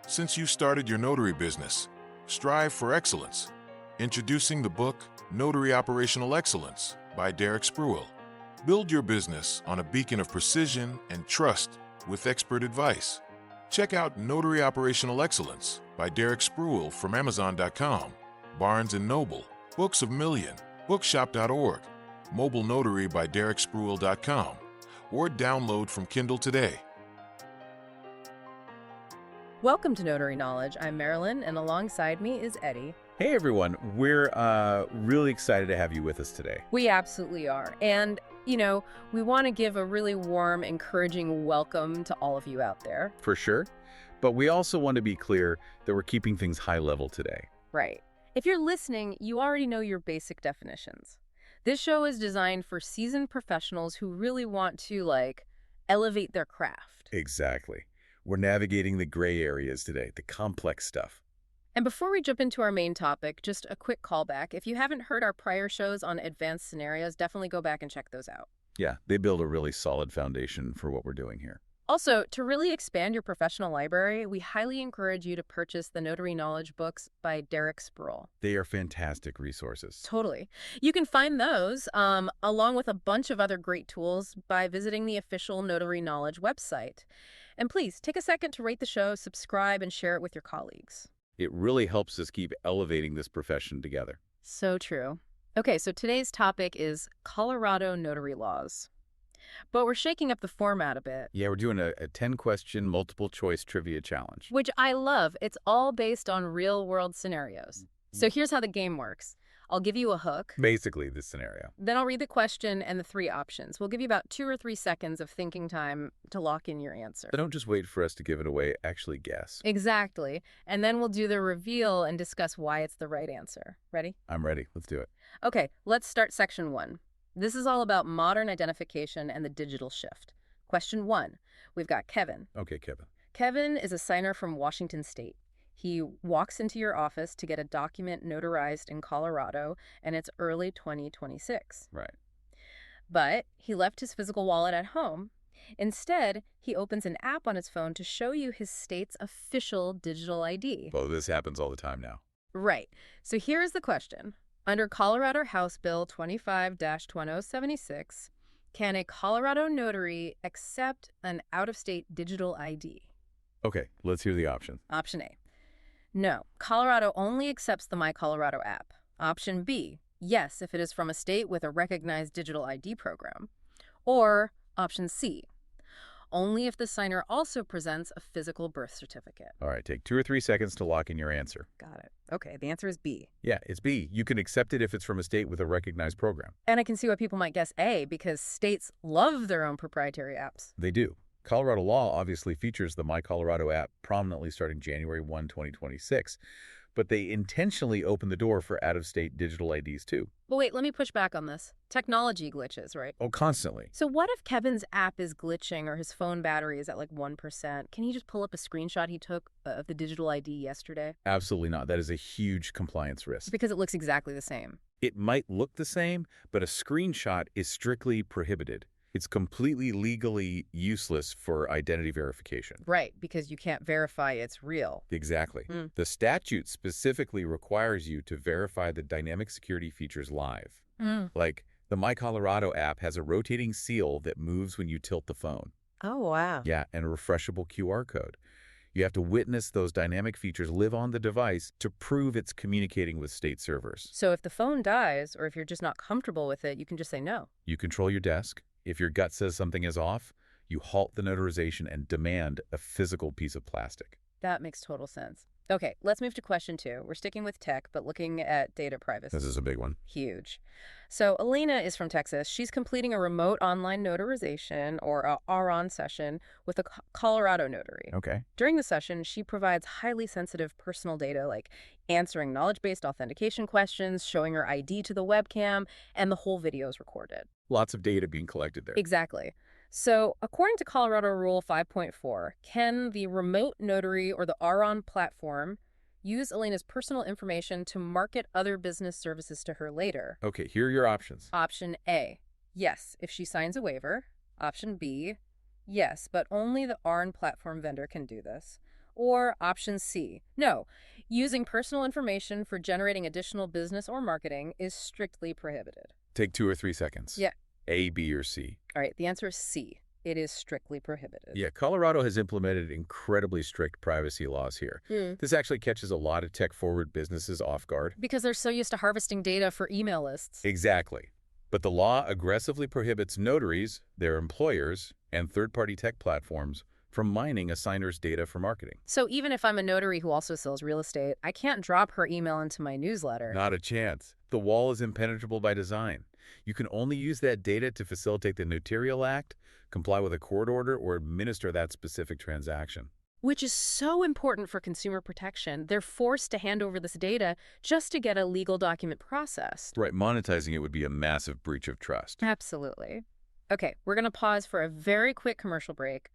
Since you started your notary business, strive for excellence. Introducing the book, Notary Operational Excellence by Derek Spruill. Build your business on a beacon of precision and trust with expert advice. Check out Notary Operational Excellence by Derek Spruill from Amazon.com, Barnes & Noble, Books of Million, Bookshop.org, Mobile Notary by DerekSpruill.com, or download from Kindle today. Welcome to Notary Knowledge. I'm Marylyn, and alongside me is Eddie. Hey everyone, we're really excited to have you with us today. We absolutely are. And, we want to give a really warm, encouraging welcome to all of you out there. For sure. But we also want to be clear that we're keeping things high level today. Right. If you're listening, you already know your basic definitions. This show is designed for seasoned professionals who really want to, elevate their craft. Exactly. We're navigating the gray areas today, the complex stuff. And before we jump into our main topic, just a quick callback. If you haven't heard our prior shows on advanced scenarios, definitely go back and check those out. Yeah, they build a really solid foundation for what we're doing here. Also, to really expand your professional library, we highly encourage you to purchase the Notary Knowledge books by Derek Spruill. They are fantastic resources. Totally. You can find those, along with a bunch of other great tools, by visiting the official Notary Knowledge website. And please, take a second to rate the show, subscribe, and share it with your colleagues. It really helps us keep elevating this profession together. So true. Okay, so today's topic is Colorado notary laws. But we're shaking up the format a bit. Yeah, we're doing a 10-question multiple-choice trivia challenge. Which I love. It's all based on real-world scenarios. So here's how the game works. I'll give you a hook. Basically, this scenario. Then I'll read the question and the three options. We'll give you about 2 or 3 seconds of thinking time to lock in your answer. So don't just wait for us to give it away, actually guess. Exactly. And then we'll do the reveal and discuss why it's the right answer. Ready? I'm ready. Let's do it. Okay, let's start section 1. This is all about modern identification and the digital shift. Question 1. We've got Kevin. Okay, Kevin. Kevin is a signer from Washington State. He walks into your office to get a document notarized in Colorado, and it's early 2026. Right. But he left his physical wallet at home. Instead, he opens an app on his phone to show you his state's official digital ID. Well, this happens all the time now. Right. So here's the question. Under Colorado House Bill 25-2076, can a Colorado notary accept an out-of-state digital ID? Okay, let's hear the options. Option A. No, Colorado only accepts the My Colorado app. Option B, yes, if it is from a state with a recognized digital ID program. Or option C, only if the signer also presents a physical birth certificate. All right, take 2 or 3 seconds to lock in your answer. Got it. Okay, the answer is B. Yeah, it's B. You can accept it if it's from a state with a recognized program. And I can see why people might guess A, because states love their own proprietary apps. They do. Colorado law obviously features the My Colorado app prominently starting January 1, 2026, but they intentionally open the door for out-of-state digital IDs too. But wait, let me push back on this. Technology glitches, right? Oh, constantly. So what if Kevin's app is glitching or his phone battery is at 1%? Can he just pull up a screenshot he took of the digital ID yesterday? Absolutely not. That is a huge compliance risk. Because it looks exactly the same. It might look the same, but a screenshot is strictly prohibited. It's completely legally useless for identity verification. Right, because you can't verify it's real. Exactly. The statute specifically requires you to verify the dynamic security features live. Like, the My Colorado app has a rotating seal that moves when you tilt the phone. Oh, wow. Yeah, and a refreshable QR code. You have to witness those dynamic features live on the device to prove it's communicating with state servers. So if the phone dies, or if you're just not comfortable with it, you can just say no. You control your desk. If your gut says something is off, you halt the notarization and demand a physical piece of plastic. That makes total sense. Okay, let's move to question 2. We're sticking with tech, but looking at data privacy. This is a big one. Huge. So Elena is from Texas. She's completing a remote online notarization, or a RON session, with a Colorado notary. Okay. During the session, she provides highly sensitive personal data, like answering knowledge-based authentication questions, showing her ID to the webcam, and the whole video is recorded. Lots of data being collected there. Exactly. So, according to Colorado Rule 5.4, can the remote notary or the RON platform use Elena's personal information to market other business services to her later? Okay, here are your options. Option A, yes, if she signs a waiver. Option B, yes, but only the RON platform vendor can do this. Or option C, no, using personal information for generating additional business or marketing is strictly prohibited. Take 2 or 3 seconds. Yeah. A, B, or C? All right, the answer is C. It is strictly prohibited. Yeah, Colorado has implemented incredibly strict privacy laws here. This actually catches a lot of tech-forward businesses off guard. Because they're so used to harvesting data for email lists. Exactly. But the law aggressively prohibits notaries, their employers, and third-party tech platforms from mining a signer's data for marketing. So even if I'm a notary who also sells real estate, I can't drop her email into my newsletter. Not a chance. The wall is impenetrable by design. You can only use that data to facilitate the notarial act, comply with a court order, or administer that specific transaction. Which is so important for consumer protection. They're forced to hand over this data just to get a legal document processed. Right, monetizing it would be a massive breach of trust. Absolutely. Okay, we're going to pause for a very quick commercial break.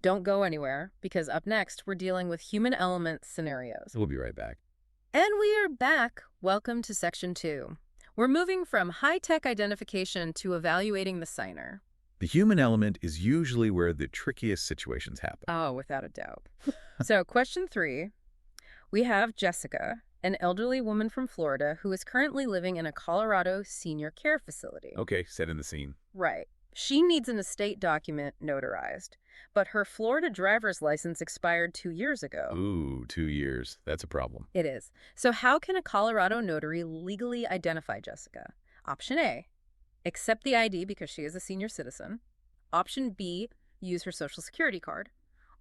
Don't go anywhere, because up next, we're dealing with human element scenarios. We'll be right back. And we are back. Welcome to Section 2. We're moving from high-tech identification to evaluating the signer. The human element is usually where the trickiest situations happen. Oh, without a doubt. So, question 3. We have Jessica, an elderly woman from Florida who is currently living in a Colorado senior care facility. Okay, set in the scene. Right. She needs an estate document notarized, but her Florida driver's license expired 2 years ago. Ooh, 2 years. That's a problem. It is. So how can a Colorado notary legally identify Jessica? Option A, accept the ID because she is a senior citizen. Option B, use her social security card.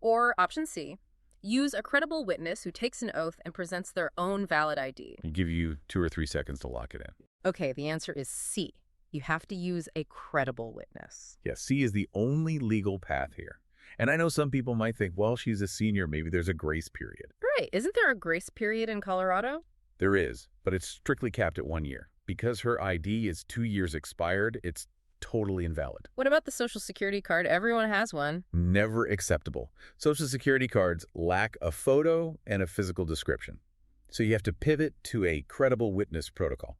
Or option C, use a credible witness who takes an oath and presents their own valid ID. I'll give you 2 or 3 seconds to lock it in. Okay, the answer is C. You have to use a credible witness. Yes, C is the only legal path here. And I know some people might think, well, she's a senior, maybe there's a grace period. Right. Isn't there a grace period in Colorado? There is, but it's strictly capped at 1 year. Because her ID is 2 years expired, it's totally invalid. What about the social security card? Everyone has one. Never acceptable. Social security cards lack a photo and a physical description. So you have to pivot to a credible witness protocol.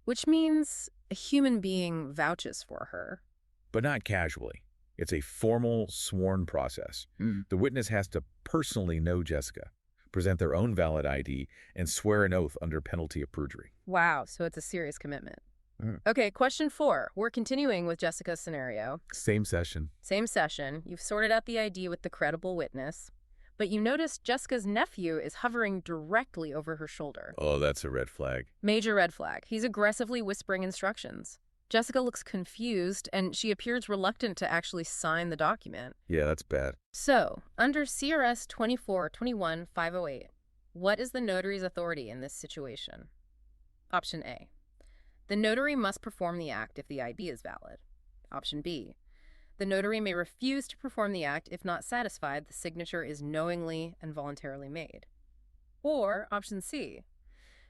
Which means a human being vouches for her. But not casually. It's a formal, sworn process. The witness has to personally know Jessica, present their own valid ID, and swear an oath under penalty of perjury. Wow, so it's a serious commitment. Okay, question 4. We're continuing with Jessica's scenario. Same session. Same session. You've sorted out the ID with the credible witness, but you notice Jessica's nephew is hovering directly over her shoulder. Oh, that's a red flag. Major red flag. He's aggressively whispering instructions. Jessica looks confused, and she appears reluctant to actually sign the document. Yeah, that's bad. So, under CRS 24-21-508, what is the notary's authority in this situation? Option A. The notary must perform the act if the ID is valid. Option B. The notary may refuse to perform the act if not satisfied the signature is knowingly and voluntarily made. Or option C.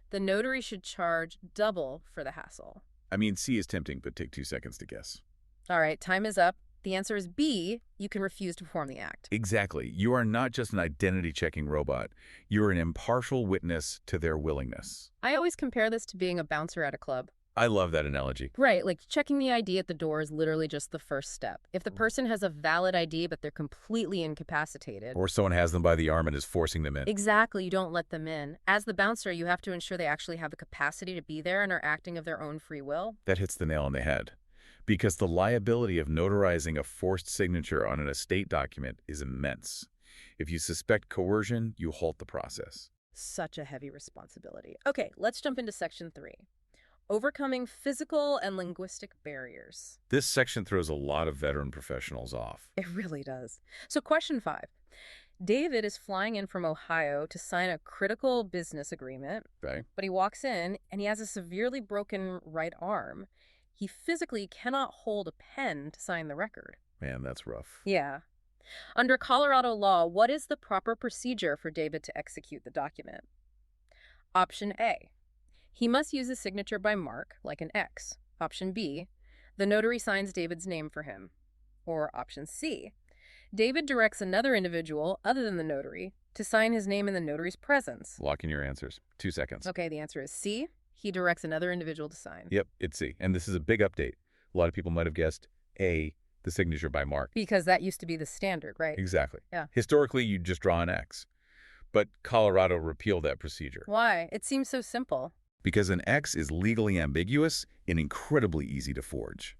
The notary should charge double for the hassle. I mean, C is tempting, but take 2 seconds to guess. All right, time is up. The answer is B. You can refuse to perform the act. Exactly. You are not just an identity-checking robot. You're an impartial witness to their willingness. I always compare this to being a bouncer at a club. I love that analogy. Right, like checking the ID at the door is literally just the first step. If the person has a valid ID but they're completely incapacitated. Or someone has them by the arm and is forcing them in. Exactly, you don't let them in. As the bouncer, you have to ensure they actually have the capacity to be there and are acting of their own free will. That hits the nail on the head. Because the liability of notarizing a forced signature on an estate document is immense. If you suspect coercion, you halt the process. Such a heavy responsibility. Okay, let's jump into Section 3. Overcoming physical and linguistic barriers. This section throws a lot of veteran professionals off. It really does. So question 5. David is flying in from Ohio to sign a critical business agreement. Okay. But he walks in and he has a severely broken right arm. He physically cannot hold a pen to sign the record. Man, that's rough. Yeah. Under Colorado law, what is the proper procedure for David to execute the document? Option A. He must use a signature by mark, like an X. Option B. The notary signs David's name for him. Or option C. David directs another individual, other than the notary, to sign his name in the notary's presence. Lock in your answers. 2 seconds. Okay, the answer is C. He directs another individual to sign. Yep, it's C. And this is a big update. A lot of people might have guessed A, the signature by mark. Because that used to be the standard, right? Exactly. Yeah. Historically, you just draw an X. But Colorado repealed that procedure. Why? It seems so simple. Because an X is legally ambiguous and incredibly easy to forge.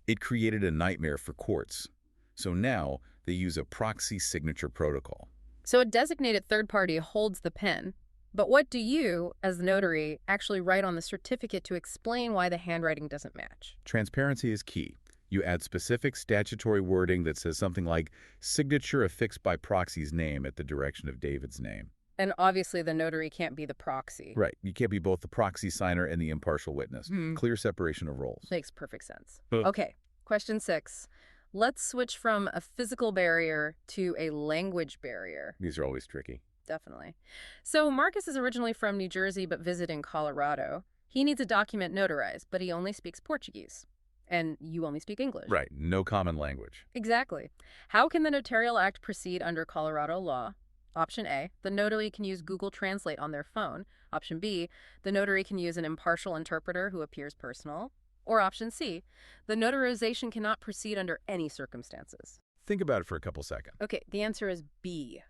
It created a nightmare for courts. So now they use a proxy signature protocol. So a designated third party holds the pen. But what do you, as the notary, actually write on the certificate to explain why the handwriting doesn't match? Transparency is key. You add specific statutory wording that says something like, signature affixed by proxy's name at the direction of David's name. And obviously the notary can't be the proxy. Right. You can't be both the proxy signer and the impartial witness. Clear separation of roles. Makes perfect sense. Okay, question 6. Let's switch from a physical barrier to a language barrier. These are always tricky. Definitely. So Marcus is originally from New Jersey but visiting Colorado. He needs a document notarized, but he only speaks Portuguese. And you only speak English. Right. No common language. Exactly. How can the Notarial Act proceed under Colorado law? Option A, the notary can use Google Translate on their phone. Option B, the notary can use an impartial interpreter who appears personal. Or option C, the notarization cannot proceed under any circumstances. Think about it for a couple seconds. Okay, the answer is B.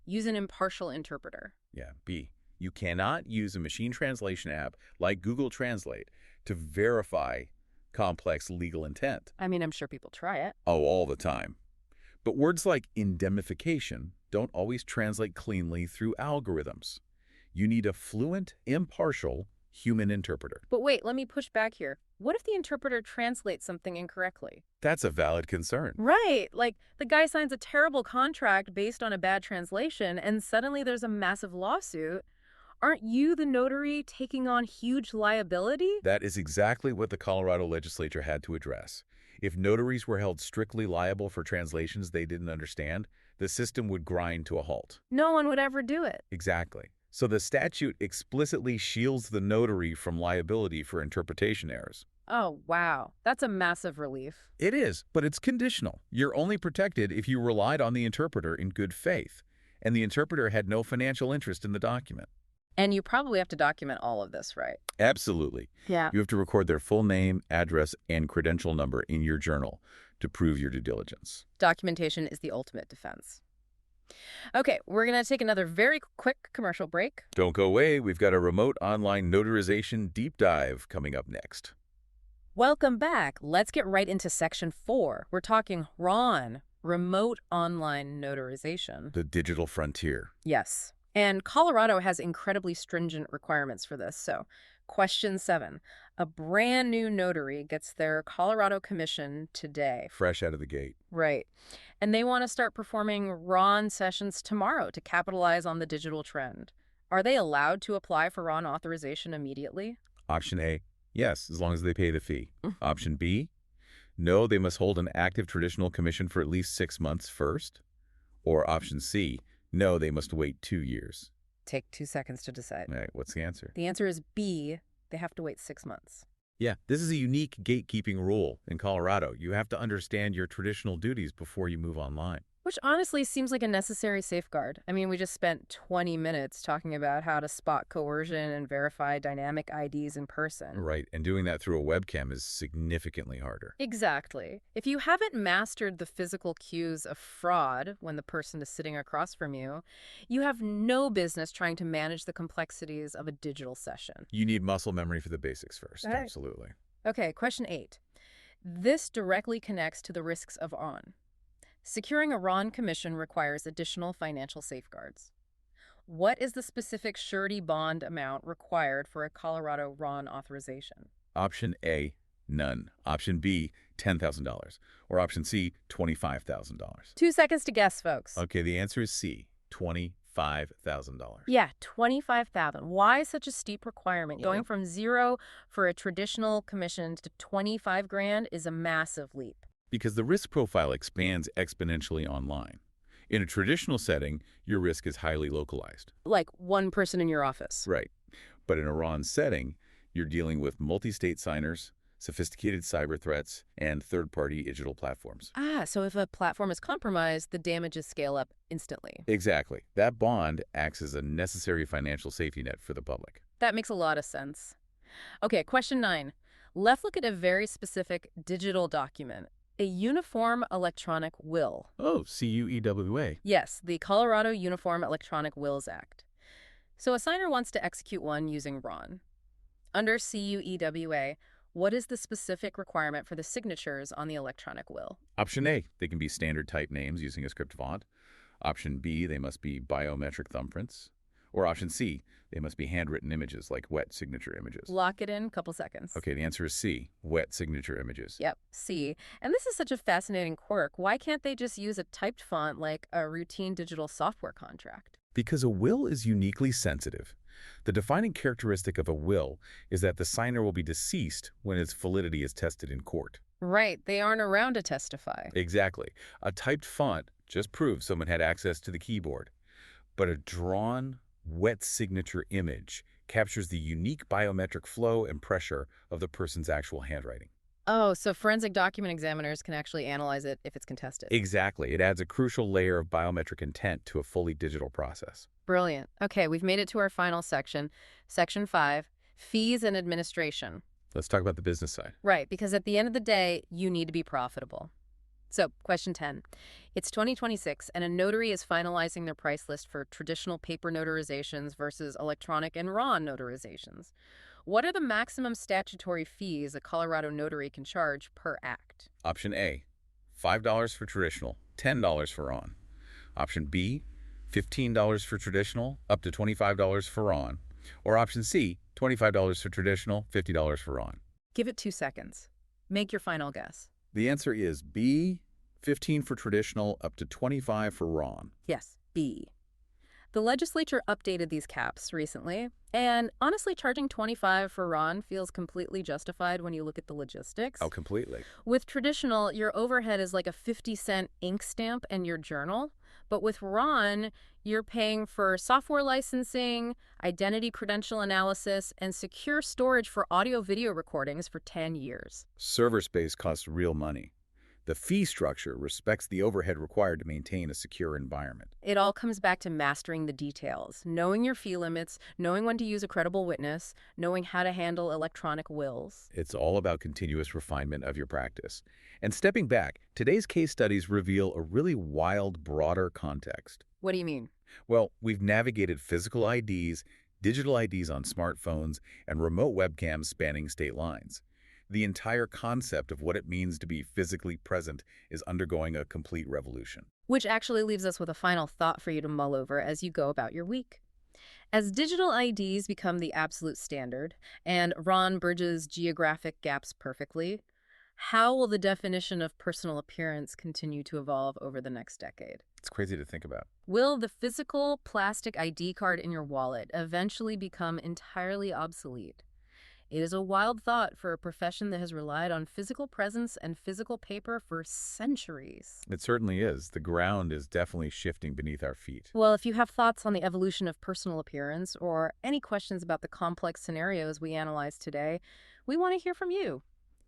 Use an impartial interpreter. Yeah, B. You cannot use a machine translation app like Google Translate to verify complex legal intent. I mean, I'm sure people try it. Oh, all the time. But words like indemnification don't always translate cleanly through algorithms. You need a fluent, impartial human interpreter. But wait, let me push back here. What if the interpreter translates something incorrectly? That's a valid concern. Right. Like, the guy signs a terrible contract based on a bad translation, and suddenly there's a massive lawsuit. Aren't you, the notary, taking on huge liability? That is exactly what the Colorado legislature had to address. If notaries were held strictly liable for translations they didn't understand, the system would grind to a halt. No one would ever do it. Exactly. So the statute explicitly shields the notary from liability for interpretation errors. Oh, wow. That's a massive relief. It is, but it's conditional. You're only protected if you relied on the interpreter in good faith, and the interpreter had no financial interest in the document. And you probably have to document all of this, right? Absolutely. Yeah. You have to record their full name, address, and credential number in your journal to prove your due diligence. Documentation is the ultimate defense. Okay, we're going to take another very quick commercial break. Don't go away. We've got a remote online notarization deep dive coming up next. Welcome back. Let's get right into section 4. We're talking RON, remote online notarization. The digital frontier. Yes. And Colorado has incredibly stringent requirements for this. So, question 7. A brand new notary gets their Colorado commission today. Fresh out of the gate. Right. And they want to start performing RON sessions tomorrow to capitalize on the digital trend. Are they allowed to apply for RON authorization immediately? Option A, yes, as long as they pay the fee. Option B, no, they must hold an active traditional commission for at least 6 months first. Or option C, no, they must wait 2 years. Take 2 seconds to decide. All right, what's the answer? The answer is B. They have to wait 6 months. Yeah, this is a unique gatekeeping rule in Colorado. You have to understand your traditional duties before you move online. Which honestly seems like a necessary safeguard. I mean, we just spent 20 minutes talking about how to spot coercion and verify dynamic IDs in person. Right, and doing that through a webcam is significantly harder. Exactly. If you haven't mastered the physical cues of fraud when the person is sitting across from you, you have no business trying to manage the complexities of a digital session. You need muscle memory for the basics first, Right. Absolutely. Okay, question 8. This directly connects to the risks of RON. Securing a RON commission requires additional financial safeguards. What is the specific surety bond amount required for a Colorado RON authorization? Option A, none. Option B, $10,000. Or option C, $25,000. 2 seconds to guess, folks. Okay, the answer is C, $25,000. Yeah, $25,000. Why such a steep requirement? Going from 0 for a traditional commission to 25 grand is a massive leap. Because the risk profile expands exponentially online. In a traditional setting, your risk is highly localized. Like one person in your office. Right. But in a RON setting, you're dealing with multi-state signers, sophisticated cyber threats, and third-party digital platforms. So if a platform is compromised, the damages scale up instantly. Exactly. That bond acts as a necessary financial safety net for the public. That makes a lot of sense. Okay, question 9. Let's look at a very specific digital document. A uniform electronic will. Oh, CUEWA. Yes, the Colorado Uniform Electronic Wills Act. So a signer wants to execute one using RON. Under CUEWA, what is the specific requirement for the signatures on the electronic will? Option A, they can be standard type names using a script font. Option B, they must be biometric thumbprints. Or option C, they must be handwritten images like wet signature images. Lock it in, couple seconds. Okay, the answer is C, wet signature images. Yep, C. And this is such a fascinating quirk. Why can't they just use a typed font like a routine digital software contract? Because a will is uniquely sensitive. The defining characteristic of a will is that the signer will be deceased when its validity is tested in court. Right, they aren't around to testify. Exactly. A typed font just proves someone had access to the keyboard. But a drawn, wet signature image captures the unique biometric flow and pressure of the person's actual handwriting. Oh, so forensic document examiners can actually analyze it if it's contested. Exactly. It adds a crucial layer of biometric intent to a fully digital process. Brilliant. Okay, we've made it to our final section. Section 5, fees and administration. Let's talk about the business side. Right, because at the end of the day, you need to be profitable. So, question 10. It's 2026, and a notary is finalizing their price list for traditional paper notarizations versus electronic and RON notarizations. What are the maximum statutory fees a Colorado notary can charge per act? Option A, $5 for traditional, $10 for RON. Option B, $15 for traditional, up to $25 for RON. Or option C, $25 for traditional, $50 for RON. Give it 2 seconds. Make your final guess. The answer is B, 15 for traditional, up to 25 for RON. Yes, B. The legislature updated these caps recently, and honestly, charging $25 for RON feels completely justified when you look at the logistics. Oh, completely. With traditional, your overhead is like a 50-cent ink stamp and your journal, but with RON, you're paying for software licensing, identity credential analysis, and secure storage for audio-video recordings for 10 years. Server space costs real money. The fee structure respects the overhead required to maintain a secure environment. It all comes back to mastering the details, knowing your fee limits, knowing when to use a credible witness, knowing how to handle electronic wills. It's all about continuous refinement of your practice. And stepping back, today's case studies reveal a really wild, broader context. What do you mean? Well, we've navigated physical IDs, digital IDs on smartphones, and remote webcams spanning state lines. The entire concept of what it means to be physically present is undergoing a complete revolution. Which actually leaves us with a final thought for you to mull over as you go about your week. As digital IDs become the absolute standard, and RON bridges geographic gaps perfectly, how will the definition of personal appearance continue to evolve over the next decade? It's crazy to think about. Will the physical plastic ID card in your wallet eventually become entirely obsolete? It is a wild thought for a profession that has relied on physical presence and physical paper for centuries. It certainly is. The ground is definitely shifting beneath our feet. Well, if you have thoughts on the evolution of personal appearance or any questions about the complex scenarios we analyzed today, we want to hear from you.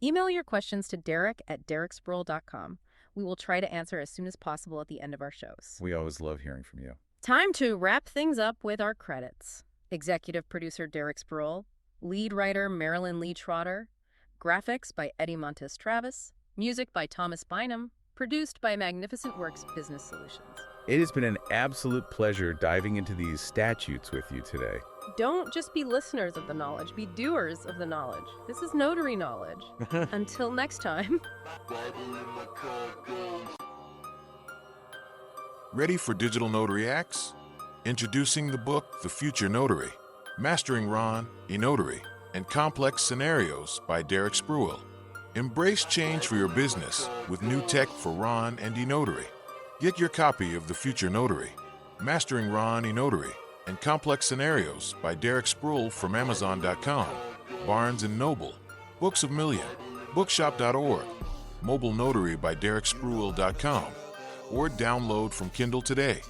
Email your questions to derek@dereksproul.com. We will try to answer as soon as possible at the end of our shows. We always love hearing from you. Time to wrap things up with our credits. Executive producer Derek Sproul, lead writer Marylyn Lee Trotter, graphics by Eddie Montes Travis, music by Thomas Bynum, produced by Magnificent Works Business Solutions. It has been an absolute pleasure diving into these statutes with you today. Don't just be listeners of the knowledge, be doers of the knowledge. This is notary knowledge. Until next time. Ready for digital notary acts? Introducing the book, The Future Notary, Mastering RON, eNotary, and Complex Scenarios by Derek Sproul. Embrace change for your business with new tech for RON and eNotary. Get your copy of The Future Notary, Mastering RON, eNotary, and Complex Scenarios by Derek Sproul from Amazon.com, Barnes & Noble, Books of Million, Bookshop.org, Mobile Notary by DerekSproul.com, or download from Kindle today.